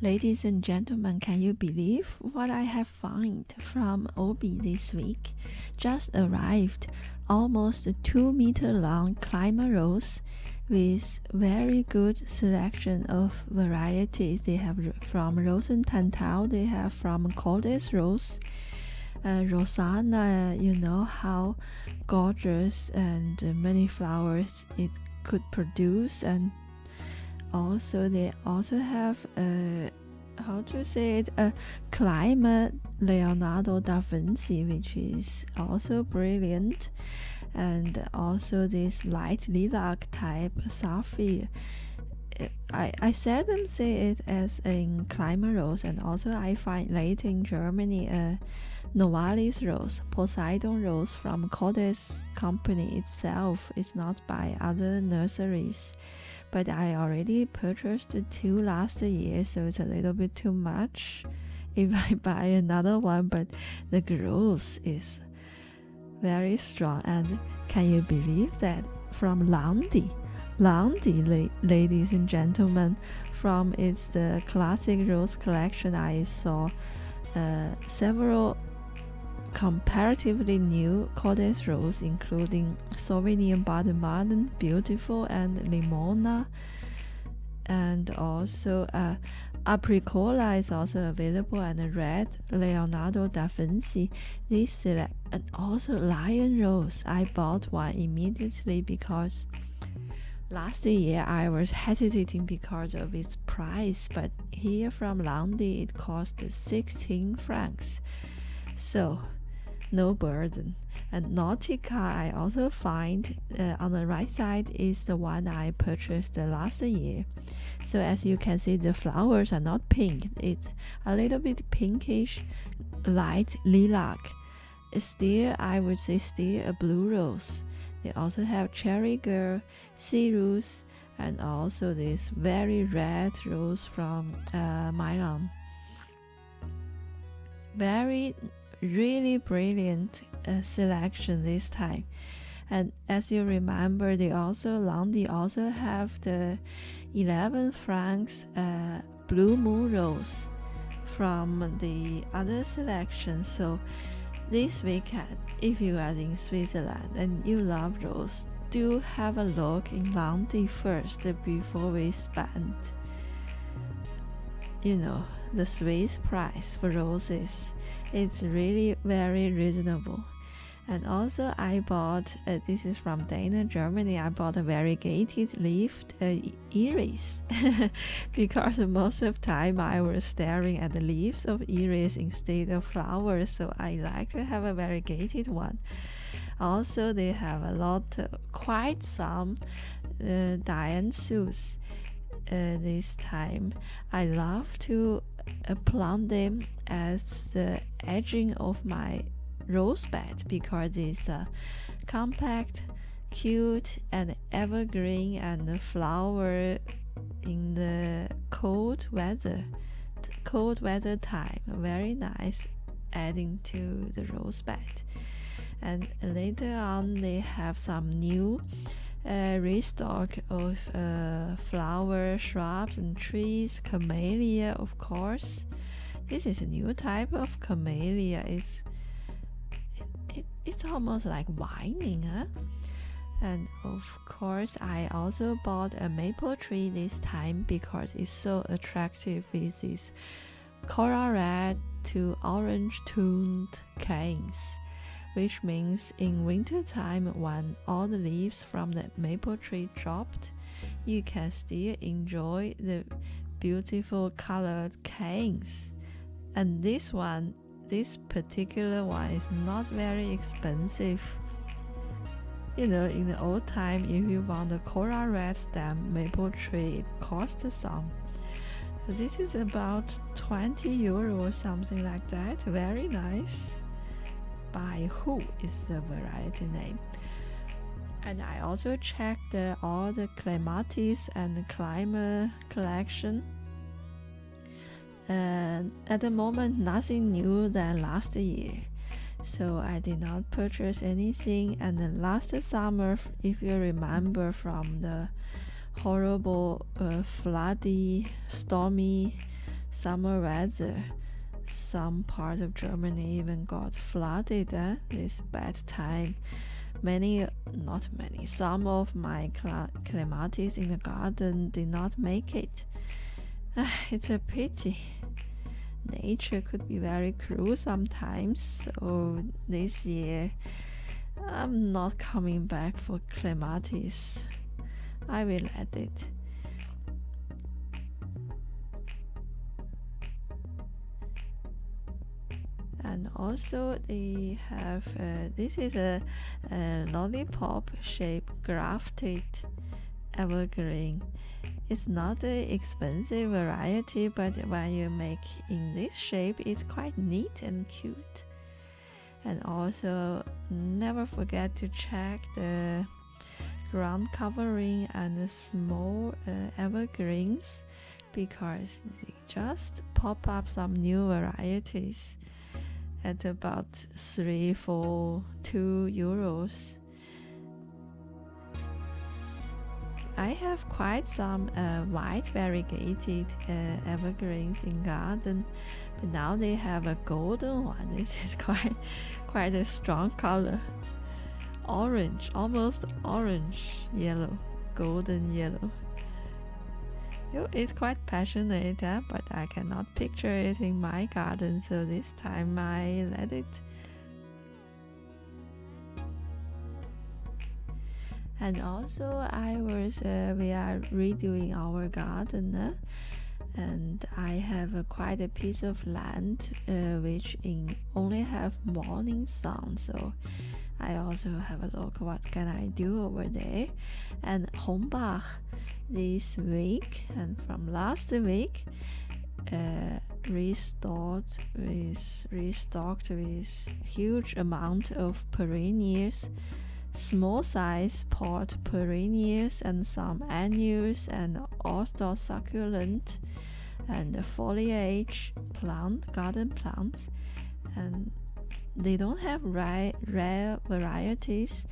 Ladies and gentlemen, can you believe what I have found from Obi this week? Just arrived, almost 2 meter long climber rose with very good selection of varieties. They have from Rosenthal, they have from kordes rose. Rosanna, you know how gorgeous and many flowers it could produce, and also they also have how to say it, a climate Leonardo da Vinci, which is also brilliant, and also this light lilac type sapphire. I seldom see it as in climber rose, and also I find late in Germany a Novalis rose, Poseidon rose from Cordes company itself. It's not by other nurseries, but I already purchased 2 last year, so it's a little bit too much if I buy another one, but the growth is very strong. And can you believe that from Landi, ladies and gentlemen, from its the classic rose collection, I saw several comparatively new cordes rose, including Souvenir de Baden Baden, beautiful, and Limona, and also Apricola is also available, and red Leonardo da Vinci. And also Lion Rose. I bought one immediately because last year I was hesitating because of its price, but here from Landi it cost 16 francs. So no burden. And Nautica I also find on the right side is the one I purchased last year. So as you can see, the flowers are not pink, it's a little bit pinkish, light lilac. Still, I would say still a blue rose. They also have cherry girl, sea rose, and also this very red rose from Milan. Very really brilliant selection this time. And as you remember, Landi also have the 11 francs blue moon rose from the other selection. So this weekend, if you are in Switzerland and you love rose, do have a look in Landi first before we spend the Swiss price for roses. It's really very reasonable. And also I bought, this is from Dana, Germany, I bought a variegated leafed iris because most of the time I was staring at the leaves of iris instead of flowers, so I like to have a variegated one. Also they have a lot, quite some dianthus this time. I love to plant them as the edging of my rose bed because it's compact, cute, and evergreen, and the flower in the cold weather time. Very nice, adding to the rose bed. And later on they have some new restock of flower, shrubs, and trees. Camellia, of course. This is a new type of camellia. It's almost like whining, huh? And of course I also bought a maple tree this time because it's so attractive with these coral red to orange toned canes, which means in winter time when all the leaves from the maple tree dropped, you can still enjoy the beautiful colored canes. And this particular one is not very expensive. In the old time, if you want a coral red stem maple tree, it costs some. So this is about 20 euro or something like that. Very nice. By Who is the variety name. And I also checked all the clematis and the climber collection. And at the moment, nothing new than last year, so I did not purchase anything. And then last summer, if you remember from the horrible floody, stormy summer weather. Some part of Germany even got flooded at this bad time. Some of my clematis in the garden did not make it. It's a pity. Nature could be very cruel sometimes, so this year I'm not coming back for clematis. I will let it. And also they have this is a lollipop shaped grafted evergreen. It's not an expensive variety, but when you make in this shape, it's quite neat and cute. And also never forget to check the ground covering and the small evergreens, because they just pop up some new varieties at about 3 for 2 euros. I have quite some white variegated evergreens in garden, but now they have a golden one. This is quite a strong color. Orange, almost orange yellow, golden yellow. It's quite passionate, but I cannot picture it in my garden, so this time I let it. And also we are redoing our garden, and I have quite a piece of land which only have morning sun, so I also have a look what can I do over there. And Hombach this week and from last week restocked with huge amount of perennials, small size pot perennials and some annuals and also succulent and foliage garden plants. And they don't have rare varieties,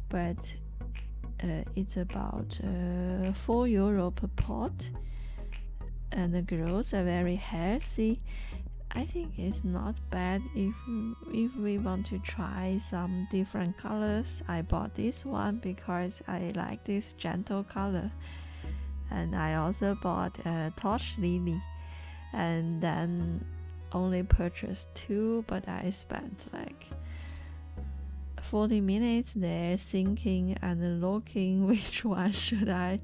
but it's about €4 per pot, and the growths are very healthy. I think it's not bad if we want to try some different colors. I bought this one because I like this gentle color, and I also bought a torch lily, and then only purchased 2, but I spent like 40 minutes there thinking and looking which one should I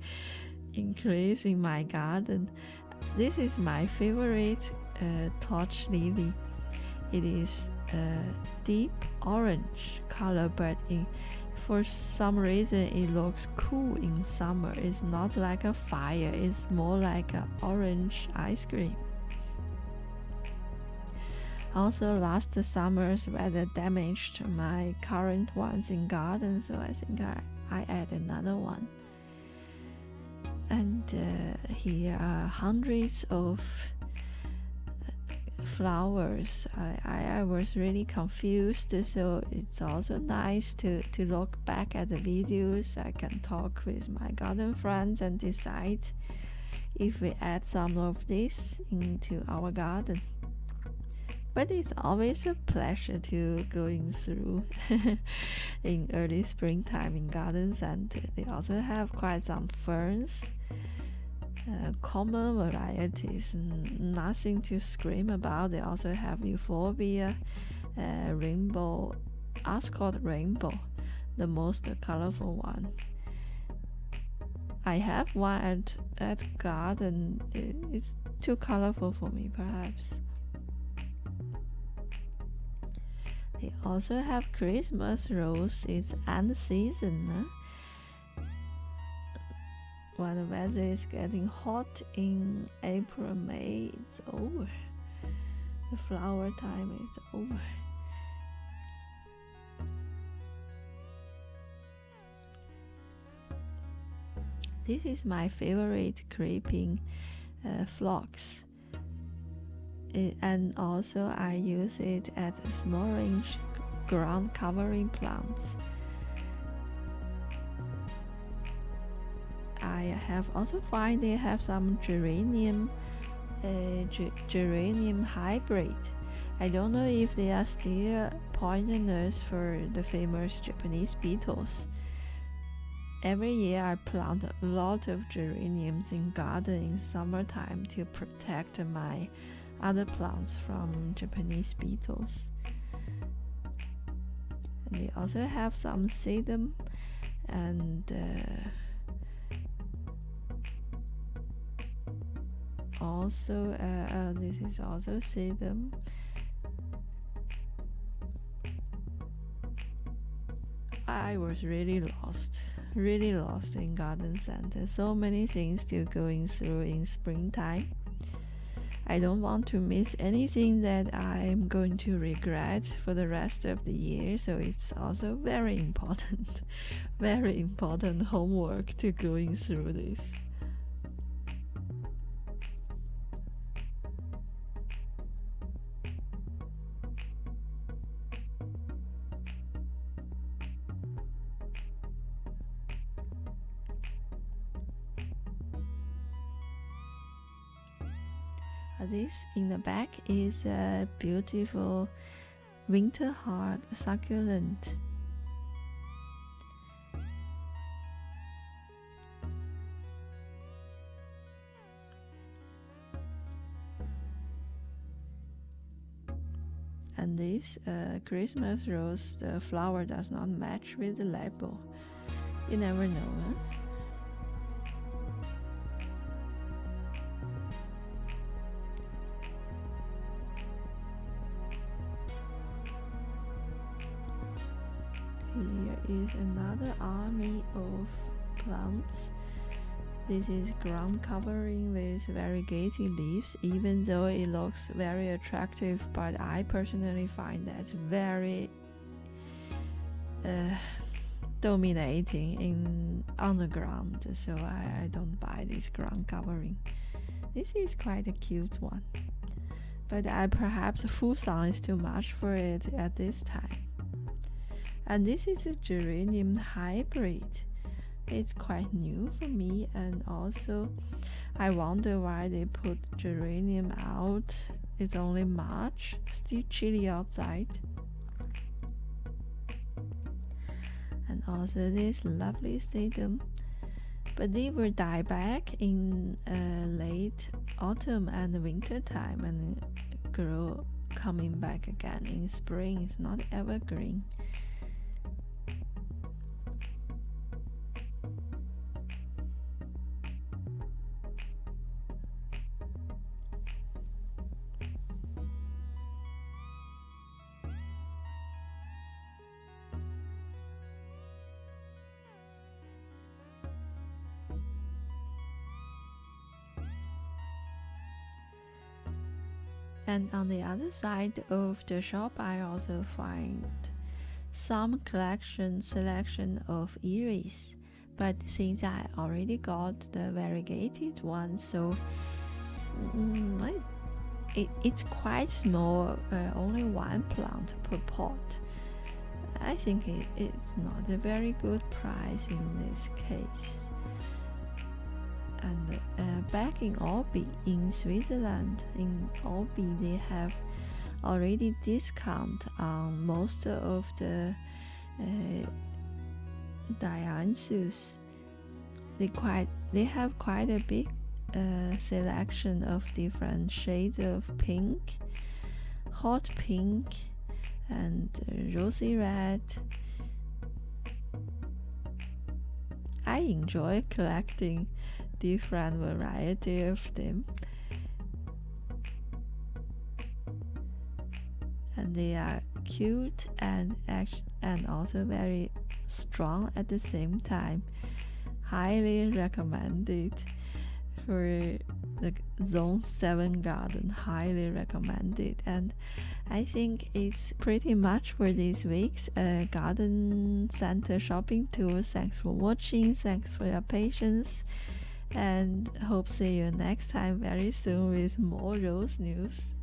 increase in my garden. This is my favorite torch lily. It is a deep orange color, but for some reason it looks cool in summer. It's not like a fire, it's more like an orange ice cream. Also, last summer's weather damaged my current ones in garden, so I think I add another one. And here are hundreds of flowers. I was really confused, so it's also nice to look back at the videos. I can talk with my garden friends and decide if we add some of this into our garden. But it's always a pleasure to going through in early springtime in gardens, and they also have quite some ferns, common varieties, nothing to scream about. They also have euphorbia, rainbow, Ascot rainbow, the most colorful one. I have one at garden. It's too colorful for me, perhaps. They also have Christmas roses and season. When the weather is getting hot in April, May, it's over. The flower time is over. This is my favorite creeping phlox. And also I use it at small range ground covering plants. I have also find they have some geranium a geranium hybrid. I don't know if they are still poisonous for the famous Japanese beetles. Every year I plant a lot of geraniums in garden in summertime to protect my other plants from Japanese beetles. And they also have some sedum, and also this is also sedum. I was really lost in garden center. So many things still going through in springtime. I don't want to miss anything that I'm going to regret for the rest of the year, so it's also very important very important homework to going through this. This in the back is a beautiful winter heart succulent. And this Christmas rose, the flower does not match with the label. You never know, huh? Here is another army of plants. This is ground covering with variegated leaves, even though it looks very attractive, but I personally find that very dominating on the ground, so I don't buy this ground covering. This is quite a cute one, but perhaps full sun is too much for it at this time. And this is a geranium hybrid. It's quite new for me, and also I wonder why they put geranium out. It's only March, still chilly outside. And also this lovely sedum, but they will die back in late autumn and winter time and grow coming back again in spring. It's not evergreen. And on the other side of the shop, I also find some selection of iris. But since I already got the variegated one, so it's quite small, only one plant per pot. I think it's not a very good price in this case. And back in Albi in Switzerland, they have already discount on most of the dianthus. They have quite a big selection of different shades of pink, hot pink, and rosy red. I enjoy collecting different variety of them, and they are cute and also very strong at the same time. Highly recommended for the Zone 7 garden. Highly recommended. And I think it's pretty much for this week's garden center shopping tour. Thanks for watching. Thanks for your patience, and hope see you next time very soon with more rose news.